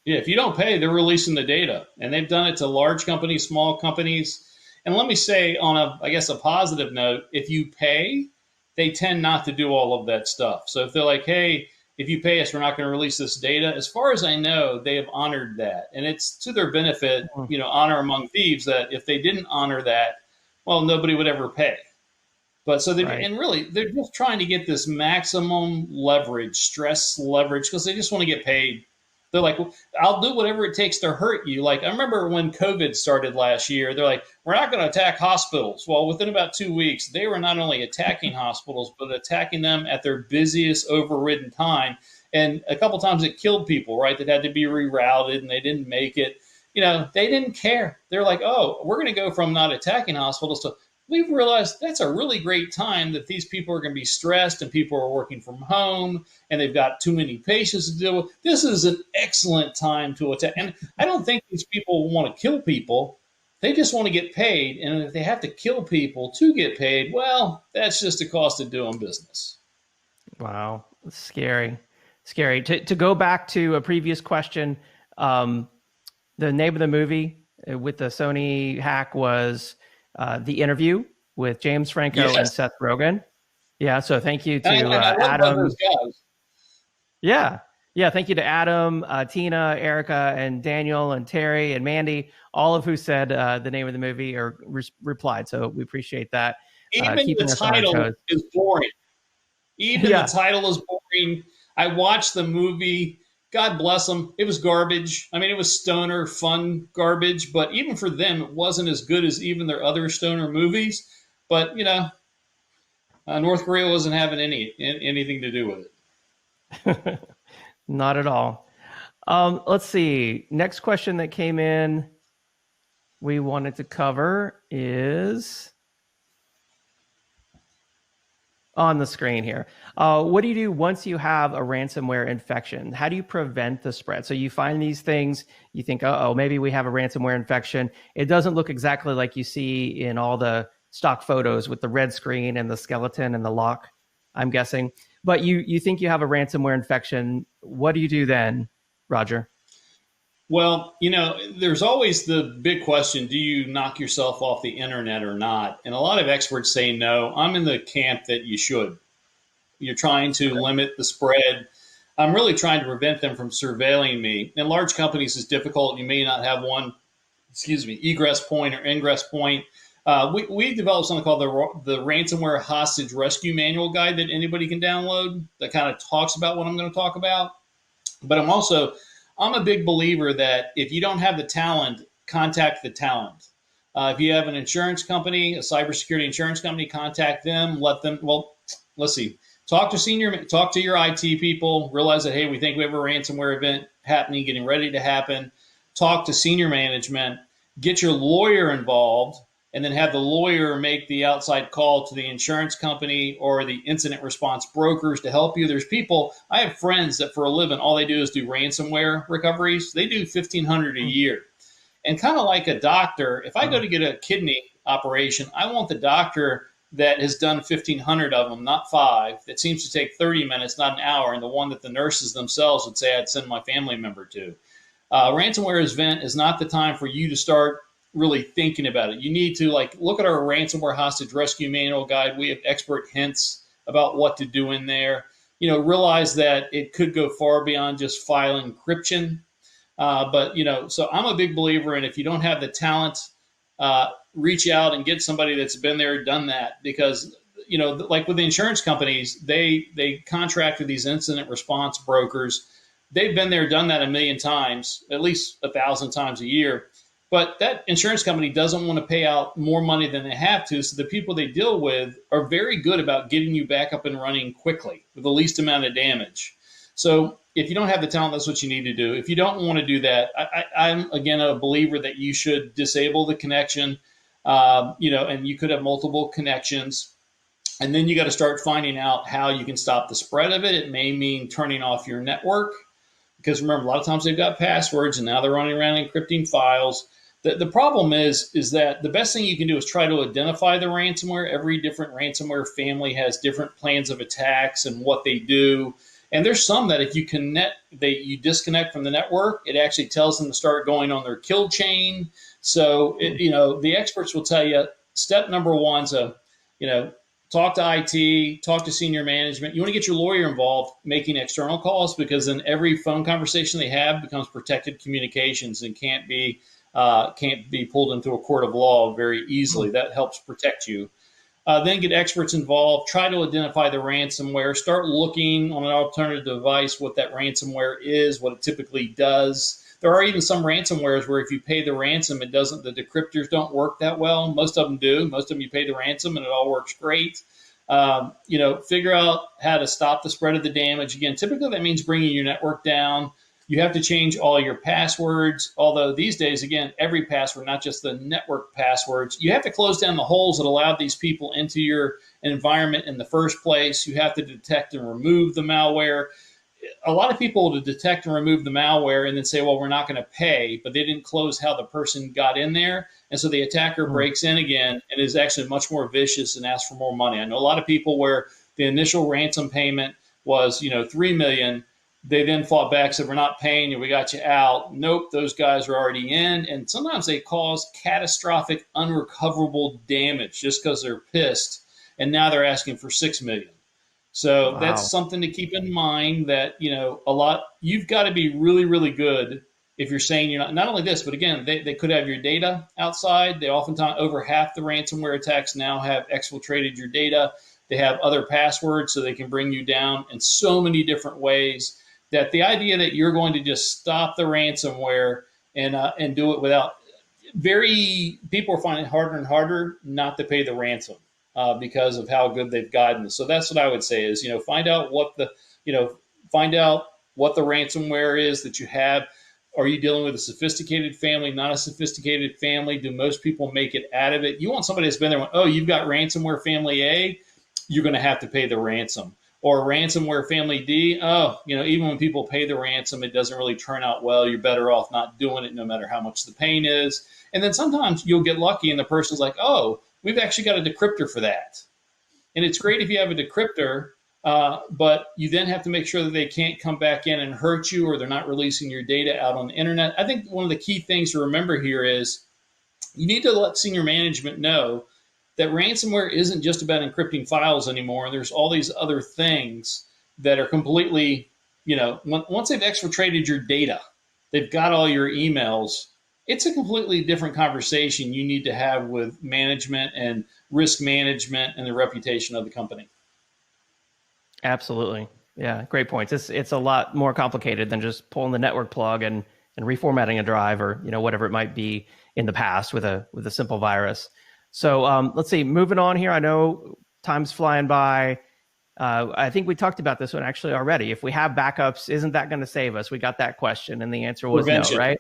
B: Yeah, if you don't pay, they're releasing the data, and they've done it to large companies, small companies. And let me say, on a positive note, if you pay, they tend not to do all of that stuff. So if they're like, hey, if you pay us, we're not going to release this data. As far as I know, they have honored that, and it's to their benefit. Honor among thieves. That if they didn't honor that, well, nobody would ever pay. But so they
A: Right.
B: and really they're just trying to get this maximum leverage, stress leverage, because they just want to get paid. They're like, well, I'll do whatever it takes to hurt you. Like, I remember when COVID started last year, they're like, we're not going to attack hospitals. Well, within about 2 weeks, they were not only attacking hospitals, but attacking them at their busiest, overridden time. And a couple times it killed people, right, that had to be rerouted and they didn't make it. They didn't care. They're like, oh, we're going to go from not attacking hospitals to, we've realized that's a really great time that these people are going to be stressed and people are working from home and they've got too many patients to deal with. This is an excellent time to attack. And I don't think these people want to kill people. They just want to get paid. And if they have to kill people to get paid, well, that's just the cost of doing business.
A: Wow. It's scary. Scary. To go back to a previous question, the name of the movie with the Sony hack was The Interview with James Franco and Seth Rogen. Yeah. So thank you to Adam. Yeah. Yeah. Thank you to Adam, Tina, Erica, and Daniel, and Terry, and Mandy, all of who said the name of the movie or replied. So we appreciate that.
B: Even the title is boring. The title is boring. I watched the movie. God bless them. It was garbage. I mean, it was stoner, fun garbage. But even for them, it wasn't as good as even their other stoner movies. But, North Korea wasn't having anything to do with
A: it. Not at all. Let's see. Next question that came in we wanted to cover is on the screen here. What do you do once you have a ransomware infection? How do you prevent the spread? So you find these things, you think, oh, maybe we have a ransomware infection. It doesn't look exactly like you see in all the stock photos with the red screen and the skeleton and the lock, I'm guessing. But you think you have a ransomware infection. What do you do then, Roger?
B: Well, there's always the big question, do you knock yourself off the internet or not? And a lot of experts say no. I'm in the camp that you should. You're trying to limit the spread. I'm really trying to prevent them from surveilling me. In large companies, it's difficult. You may not have one, egress point or ingress point. We developed something called the Ransomware Hostage Rescue Manual Guide that anybody can download that kind of talks about what I'm going to talk about. But I'm a big believer that if you don't have the talent, contact the talent. If you have an insurance company, a cybersecurity insurance company, contact them. Let's see. Talk to your IT people. Realize that, hey, we think we have a ransomware event happening, getting ready to happen. Talk to senior management. Get your lawyer involved, and then have the lawyer make the outside call to the insurance company or the incident response brokers to help you. There's people. I have friends that for a living, all they do is do ransomware recoveries. They do $1,500 a year. And kind of like a doctor, if I go to get a kidney operation, I want the doctor that has done 1,500 of them, not 5, that seems to take 30 minutes, not an hour, and the one that the nurses themselves would say I'd send my family member to. Ransomware event is not the time for you to start really thinking about it. You need to look at our Ransomware Hostage Rescue Manual Guide. We have expert hints about what to do in there. Realize that it could go far beyond just file encryption. So I'm a big believer in if you don't have the talent, reach out and get somebody that's been there, done that. Because, like with the insurance companies, they contract with these incident response brokers. They've been there, done that a million times, at least 1,000 times a year. But that insurance company doesn't want to pay out more money than they have to. So the people they deal with are very good about getting you back up and running quickly with the least amount of damage. So if you don't have the talent, that's what you need to do. If you don't want to do that, I'm, again, a believer that you should disable the connection, and you could have multiple connections. And then you got to start finding out how you can stop the spread of it. It may mean turning off your network, because remember, a lot of times they've got passwords and now they're running around encrypting files. The problem is that the best thing you can do is try to identify the ransomware. Every different ransomware family has different plans of attacks and what they do. And there's some that if you disconnect from the network, it actually tells them to start going on their kill chain. So, the experts will tell you step number one, talk to IT, talk to senior management. You want to get your lawyer involved making external calls, because then every phone conversation they have becomes protected communications and can't be pulled into a court of law very easily. That helps protect you. Then get experts involved. Try to identify the ransomware. Start looking on an alternative device what that ransomware is, what it typically does. There are even some ransomwares where if you pay the ransom, the decryptors don't work that well. Most of them do. Most of them you pay the ransom and it all works great. Figure out how to stop the spread of the damage. Again, typically that means bringing your network down. You have to change all your passwords, although these days, again, every password, not just the network passwords. You have to close down the holes that allowed these people into your environment in the first place. You have to detect and remove the malware. A lot of people will detect and remove the malware and then say, well, we're not going to pay, but they didn't close how the person got in there. And so the attacker breaks in again and is actually much more vicious and asks for more money. I know a lot of people where the initial ransom payment was, $3 million. They then fought back, said, we're not paying you, we got you out. Nope, those guys are already in. And sometimes they cause catastrophic, unrecoverable damage just because they're pissed. And now they're asking for $6 million. So that's something to keep in mind, that, you've got to be really, really good if you're saying you're not only this, but again, they could have your data outside. They oftentimes, over half the ransomware attacks now have exfiltrated your data. They have other passwords so they can bring you down in so many different ways, that the idea that you're going to just stop the ransomware and do it without, people are finding it harder and harder not to pay the ransom. Because of how good they've gotten. So that's what I would say is, find out what the ransomware is that you have. Are you dealing with a sophisticated family, not a sophisticated family? Do most people make it out of it? You want somebody that's been there, oh, you've got ransomware family A, you're going to have to pay the ransom. Or ransomware family D, even when people pay the ransom, it doesn't really turn out well. You're better off not doing it no matter how much the pain is. And then sometimes you'll get lucky and the person's like, oh, we've actually got a decryptor for that. And it's great if you have a decryptor, but you then have to make sure that they can't come back in and hurt you, or they're not releasing your data out on the internet. I think one of the key things to remember here is you need to let senior management know that ransomware isn't just about encrypting files anymore. There's all these other things that are completely once they've exfiltrated your data, they've got all your emails. It's a completely different conversation you need to have with management and risk management and the reputation of the company.
A: Absolutely. Yeah, great points. It's a lot more complicated than just pulling the network plug and reformatting a drive or whatever it might be in the past with a simple virus. So let's see. Moving on here. I know time's flying by. I think we talked about this one actually already. If we have backups, isn't that going to save us? We got that question, and the answer was
B: Prevention.
A: No, right?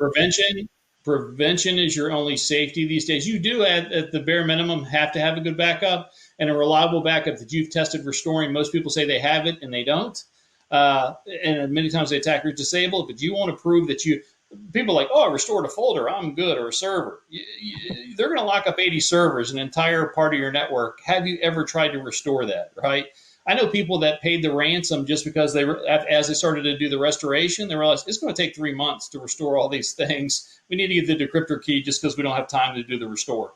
B: Prevention is your only safety these days. You do, at the bare minimum, have to have a good backup and a reliable backup that you've tested restoring. Most people say they have it and they don't. And many times the attackers disable it, but you want to prove that people are like, oh, I restored a folder, I'm good, or a server. They're going to lock up 80 servers, an entire part of your network. Have you ever tried to restore that, right? I know people that paid the ransom just because as they started to do the restoration, they realized it's going to take 3 months to restore all these things. We need to get the decryptor key just because we don't have time to do the restore.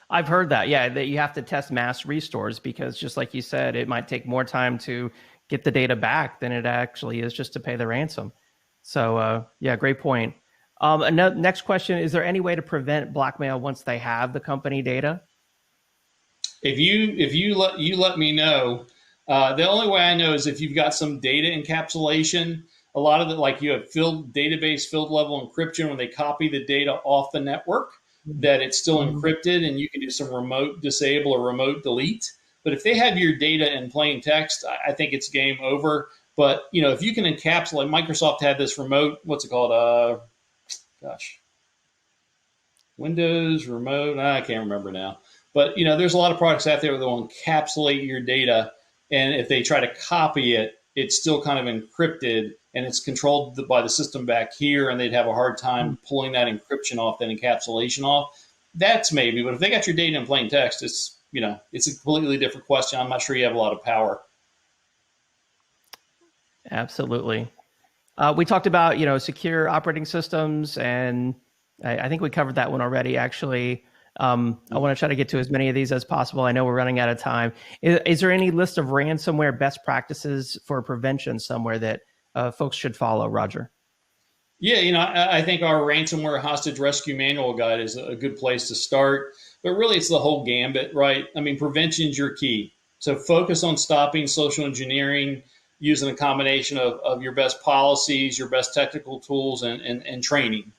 A: I've heard that, yeah, that you have to test mass restores because just like you said, it might take more time to get the data back than it actually is just to pay the ransom. So yeah, great point. Next question, is there any way to prevent blackmail once they have the company data?
B: If you let me know, the only way I know is if you've got some data encapsulation. A lot of it, like you have database field level encryption when they copy the data off the network, that it's still encrypted, and you can do some remote disable or remote delete. But if they have your data in plain text, I think it's game over. But if you can encapsulate, Microsoft had this remote, what's it called? Windows remote. I can't remember now. But there's a lot of products out there that will encapsulate your data, and if they try to copy it, it's still kind of encrypted and it's controlled by the system back here, and they'd have a hard time pulling that encryption off, that encapsulation off. That's maybe, but if they got your data in plain text, it's a completely different question. I'm not sure you have a lot of power.
A: Absolutely. We talked about secure operating systems, and I think we covered that one already. Actually, I want to try to get to as many of these as possible. I know we're running out of time. Is there any list of ransomware best practices for prevention somewhere that folks should follow, Roger?
B: Yeah, I think our ransomware hostage rescue manual guide is a good place to start. But really, it's the whole gambit, right? I mean, prevention is your key. So focus on stopping social engineering using a combination of your best policies, your best technical tools, and training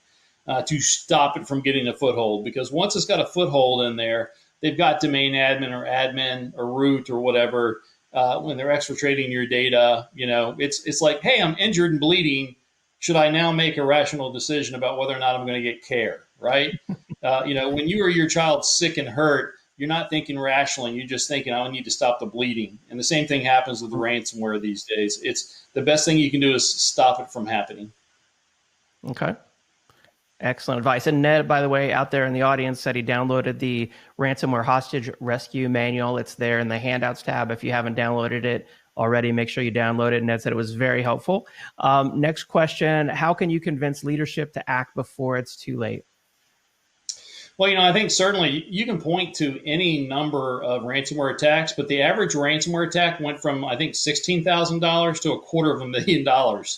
B: to stop it from getting a foothold. Because once it's got a foothold in there, they've got domain admin or root or whatever. When they're exfiltrating your data, it's like, hey, I'm injured and bleeding. Should I now make a rational decision about whether or not I'm going to get care, right? When you or your child's sick and hurt, you're not thinking rationally. You're just thinking, I need to stop the bleeding. And the same thing happens with the ransomware these days. It's the best thing you can do is stop it from happening.
A: Okay. Excellent advice. And Ned, by the way, out there in the audience said he downloaded the ransomware hostage rescue manual. It's there in the handouts tab. If you haven't downloaded it already, make sure you download it. Ned said it was very helpful. Next question, how can you convince leadership to act before it's too late?
B: Well, I think certainly you can point to any number of ransomware attacks, but the average ransomware attack went from, I think, $16,000 to $250,000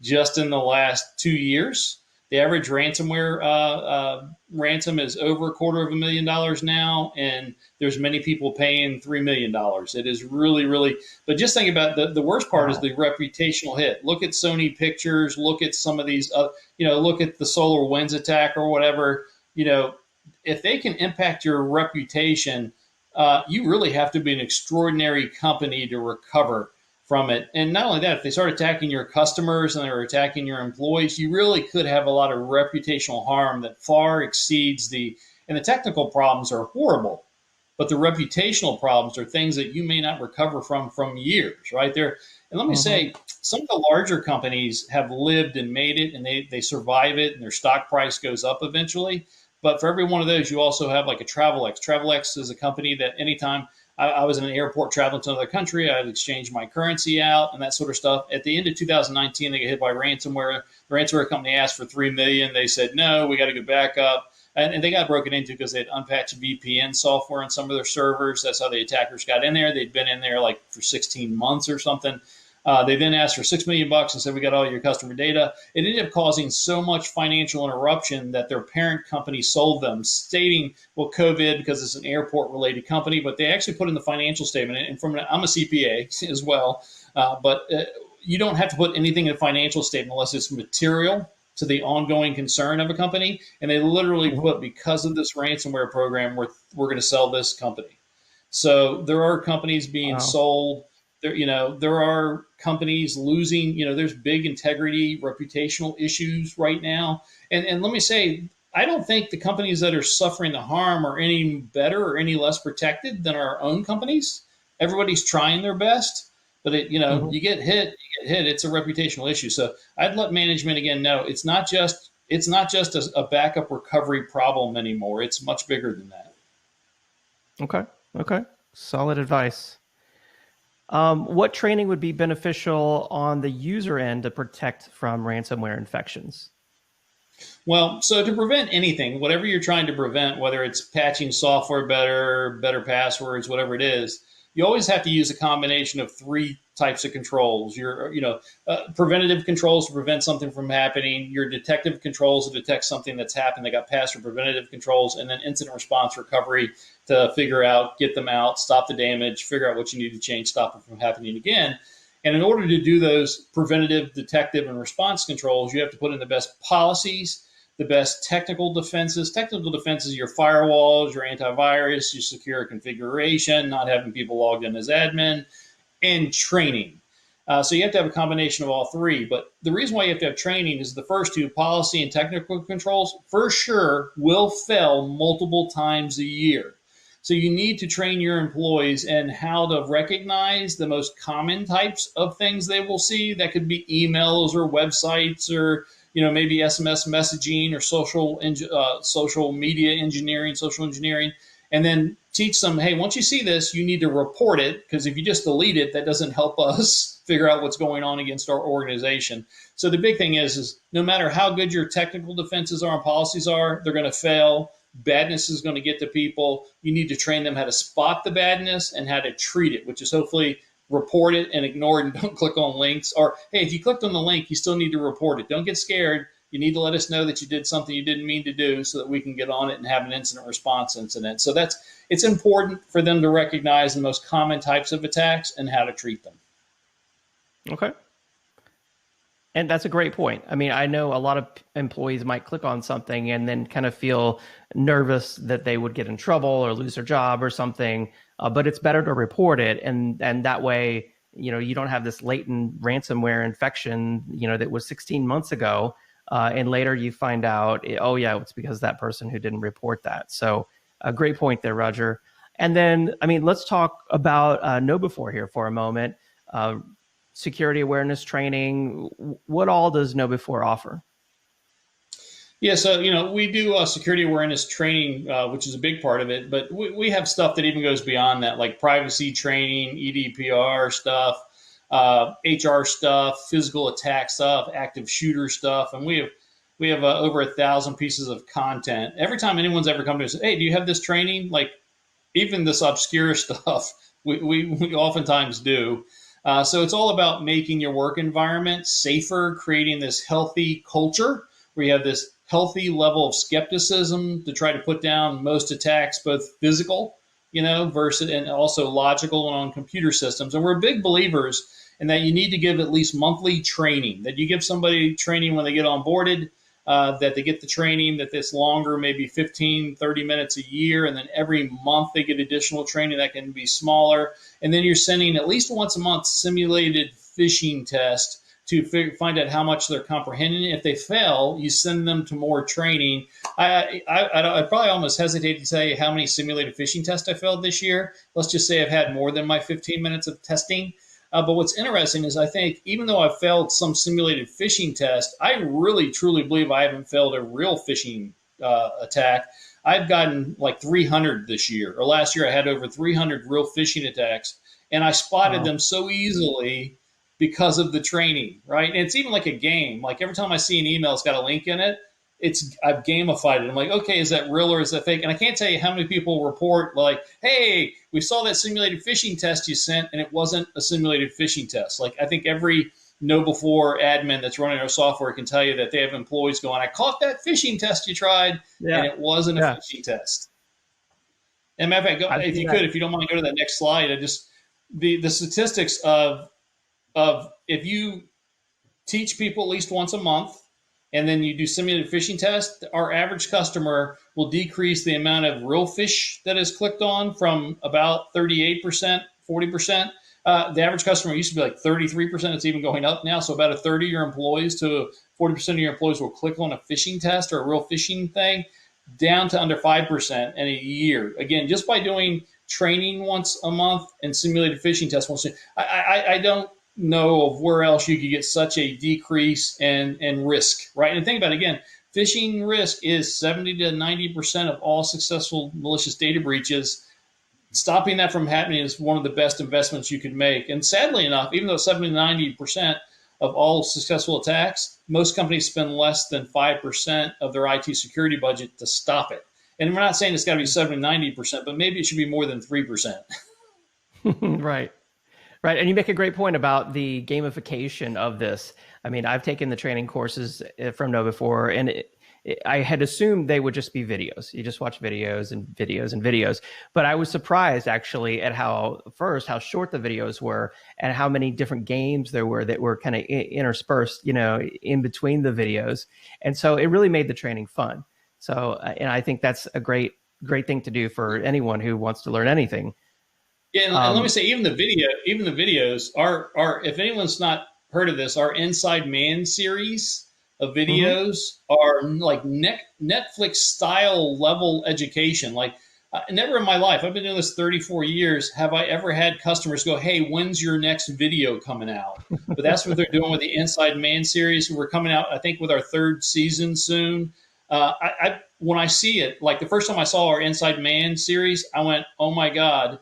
B: just in the last 2 years. The average ransomware ransom is over $250,000 now, and there's many people paying $3 million. It is really, really, but just think about the worst part is the reputational hit. Look at Sony Pictures, look at some of these, look at the SolarWinds attack or whatever. If they can impact your reputation, you really have to be an extraordinary company to recover from it. And not only that, if they start attacking your customers and they're attacking your employees, you really could have a lot of reputational harm that far exceeds and the technical problems are horrible, but the reputational problems are things that you may not recover from years, right there. And let me say, some of the larger companies have lived and made it, and they survive it, and their stock price goes up eventually. But for every one of those, you also have like a TravelX. TravelX is a company that anytime I was in an airport traveling to another country, I'd exchange my currency out and that sort of stuff. At the end of 2019, they get hit by ransomware. The ransomware company asked for $3 million. They said, no, we got to get back up. And they got broken into because they had unpatched VPN software on some of their servers. That's how the attackers got in there. They'd been in there like for 16 months or something. They then asked for $6 million and said, we got all your customer data. It ended up causing so much financial interruption that their parent company sold them, stating, well, COVID, because it's an airport related company, but they actually put in the financial statement. And I'm a CPA as well, but you don't have to put anything in a financial statement unless it's material to the ongoing concern of a company. And they literally put, because of this ransomware program, we're going to sell this company. So there are companies being sold. There are companies losing, there's big integrity, reputational issues right now. And let me say, I don't think the companies that are suffering the harm are any better or any less protected than our own companies. Everybody's trying their best, but you get hit, it's a reputational issue. So I'd let management again know it's not just a backup recovery problem anymore. It's much bigger than that.
A: Okay. Solid advice. What training would be beneficial on the user end to protect from ransomware infections?
B: Well, so to prevent anything, whatever you're trying to prevent, whether it's patching software better passwords, whatever it is, you always have to use a combination of three types of controls. Your, preventative controls to prevent something from happening, your detective controls to detect something that's happened that got past your preventative controls, and then incident response recovery to figure out, get them out, stop the damage, figure out what you need to change, stop it from happening again. And in order to do those preventative, detective, and response controls, you have to put in the best policies, the best technical defenses. Technical defenses, your firewalls, your antivirus, your secure configuration, not having people logged in as admin, and training. So you have to have a combination of all three. But the reason why you have to have training is the first two, policy and technical controls, for sure will fail multiple times a year. So you need to train your employees in how to recognize the most common types of things they will see. That could be emails or websites or maybe SMS messaging or social media engineering, social engineering, and then teach them, hey, once you see this, you need to report it, because if you just delete it, that doesn't help us figure out what's going on against our organization. So the big thing is no matter how good your technical defenses are and policies are, they're going to fail. Badness is going to get to people. You need to train them how to spot the badness and how to treat it, which is hopefully report it and ignore it and don't click on links. Or, hey, if you clicked on the link, you still need to report it. Don't get scared. You need to let us know that you did something you didn't mean to do so that we can get on it and have an incident response incident. So it's important for them to recognize the most common types of attacks and how to treat them.
A: Okay. And that's a great point. I mean, I know a lot of employees might click on something and then kind of feel nervous that they would get in trouble or lose their job or something, but it's better to report it. And that way, you don't have this latent ransomware infection, that was 16 months ago. And later you find out, oh yeah, it's because that person who didn't report that. So a great point there, Roger. And then, let's talk about KnowBe4 here for a moment. Security awareness training. What all does KnowBe4 offer?
B: Yeah, so we do security awareness training, which is a big part of it. But we have stuff that even goes beyond that, like privacy training, EDPR stuff, HR stuff, physical attack stuff, active shooter stuff, and we have over 1,000 pieces of content. Every time anyone's ever come to us, hey, do you have this training? Like even this obscure stuff, we oftentimes do. So it's all about making your work environment safer, creating this healthy culture where you have this healthy level of skepticism to try to put down most attacks, both physical, versus and also logical and on computer systems. And we're big believers in that you need to give at least monthly training, that you give somebody training when they get onboarded, that they get the training, that it's longer, maybe 15, 30 minutes a year. And then every month they get additional training that can be smaller. And then you're sending at least once a month simulated phishing test to find out how much they're comprehending. If they fail, you send them to more training. I'd probably almost hesitate to say how many simulated phishing tests I failed this year. Let's just say I've had more than my 15 minutes of testing. But what's interesting is I think even though I've failed some simulated phishing test, I really, truly believe I haven't failed a real phishing attack. I've gotten like 300 this year, or last year I had over 300 real phishing attacks, and I spotted them so easily because of the training, right? And it's even like a game. Like every time I see an email, it's got a link in it. I've gamified it. I'm like, okay, is that real or is that fake? And I can't tell you how many people report like, hey, we saw that simulated phishing test you sent, and it wasn't a simulated phishing test. Like, I think every KnowBe4 admin that's running our software can tell you that they have employees going, I caught that phishing test you tried, and it wasn't a phishing test. And matter of fact, if you don't mind, go to that next slide. The statistics of if you teach people at least once a month, and then you do simulated phishing tests, our average customer will decrease the amount of real fish that is clicked on from about 38%, 40%. The average customer used to be like 33%. It's even going up now. So about a third of your employees to 40% of your employees will click on a phishing test or a real phishing thing, down to under 5% in a year. Again, just by doing training once a month and simulated phishing tests once a year. I don't know of where else you could get such a decrease in risk, right? And think about it again, phishing risk is 70 to 90% of all successful malicious data breaches. Stopping that from happening is one of the best investments you could make. And sadly enough, even though 70 to 90% of all successful attacks, most companies spend less than 5% of their IT security budget to stop it. And we're not saying it's got to be 70 to 90%, but maybe it should be more than 3%.
A: Right. Right. And you make a great point about the gamification of this. I mean, I've taken the training courses from KnowBe4, and I had assumed they would just be videos. You just watch videos and videos and videos. But I was surprised actually at how short the videos were and how many different games there were that were kind of interspersed, in between the videos. And so it really made the training fun. So, and I think that's a great thing to do for anyone who wants to learn anything.
B: Yeah, and let me say, even the videos are, if anyone's not heard of this, our Inside Man series of videos are like Netflix style level education. Like, never in my life, I've been doing this 34 years, have I ever had customers go, hey, when's your next video coming out? But that's what they're doing with the Inside Man series. We're coming out, I think, with our 3rd season soon. When I see it, like the first time I saw our Inside Man series, I went, oh my God,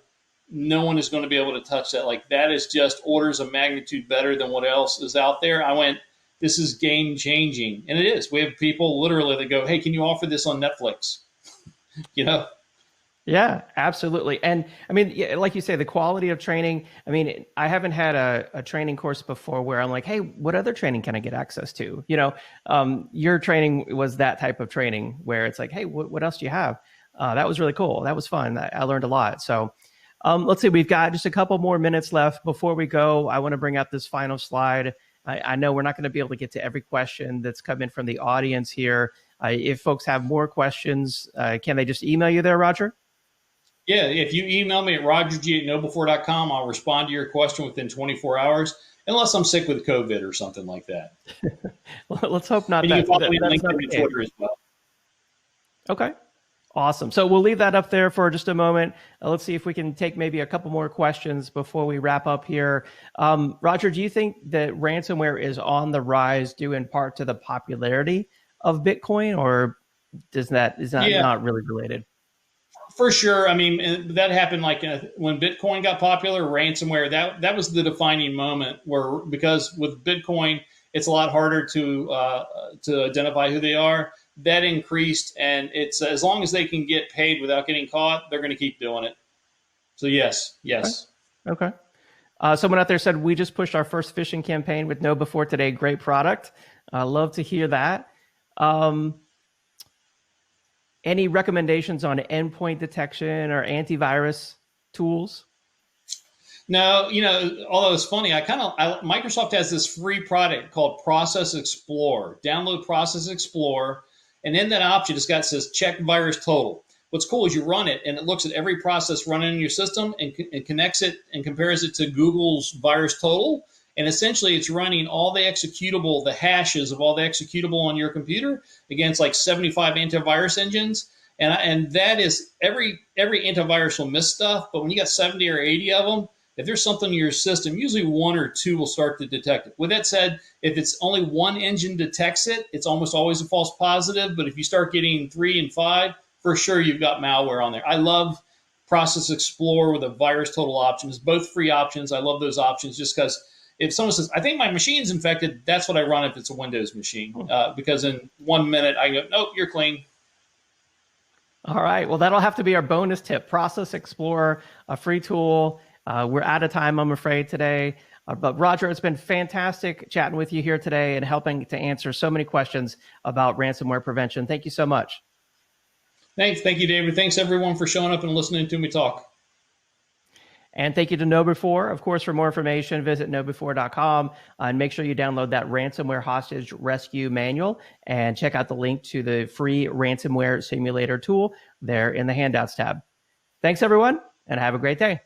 B: no one is going to be able to touch that. Like, that is just orders of magnitude better than what else is out there. I went, this is game changing. And it is. We have people literally that go, hey, can you offer this on Netflix?
A: Yeah, absolutely. And I mean, like you say, the quality of training, I mean, I haven't had a training course before where I'm like, hey, what other training can I get access to? Your training was that type of training where it's like, hey, what else do you have? That was really cool. That was fun. I learned a lot. So let's see, we've got just a couple more minutes left. Before we go, I want to bring up this final slide. I know we're not going to be able to get to every question that's come in from the audience here. If folks have more questions, can they just email you there, Roger?
B: Yeah, if you email me at rogerg@knowbe4.com, I'll respond to your question within 24 hours, unless I'm sick with COVID or something like that.
A: Well, let's hope not.
B: And you can follow me on LinkedIn and Twitter as well.
A: Okay. Awesome. So we'll leave that up there for just a moment. Let's see if we can take maybe a couple more questions before we wrap up here. Roger, do you think that ransomware is on the rise due in part to the popularity of Bitcoin, or is that not really related?
B: For sure. I mean, that happened like when Bitcoin got popular, ransomware, that was the defining moment because with Bitcoin, it's a lot harder to identify who they are. That increased, and it's as long as they can get paid without getting caught, they're going to keep doing it. So yes.
A: Okay. Someone out there said, we just pushed our first phishing campaign with KnowBe4 today. Great product. Love to hear that. Any recommendations on endpoint detection or antivirus tools?
B: No, although it's funny, Microsoft has this free product called Process Explorer. Download Process Explorer, and in that option, it says check virus total. What's cool is you run it, and it looks at every process running in your system and connects it and compares it to Google's virus total. And essentially, it's running all the executable, the hashes of all the executable on your computer against like 75 antivirus engines. And that is every antivirus will miss stuff, but when you got 70 or 80 of them, if there's something in your system, usually 1 or 2 will start to detect it. With that said, if it's only 1 engine detects it, it's almost always a false positive. But if you start getting 3 and 5, for sure you've got malware on there. I love Process Explorer with a virus total option. It's both free options. I love those options just because if someone says, I think my machine's infected, that's what I run if it's a Windows machine. Because in 1 minute I go, nope, you're clean.
A: All right. Well, that'll have to be our bonus tip. Process Explorer, a free tool. We're out of time, I'm afraid, today. But Roger, it's been fantastic chatting with you here today and helping to answer so many questions about ransomware prevention. Thank you so much.
B: Thank you, David. Thanks, everyone, for showing up and listening to me talk.
A: And thank you to KnowBe4. Of course, for more information, visit KnowBe4.com and make sure you download that ransomware hostage rescue manual and check out the link to the free ransomware simulator tool there in the handouts tab. Thanks, everyone, and have a great day.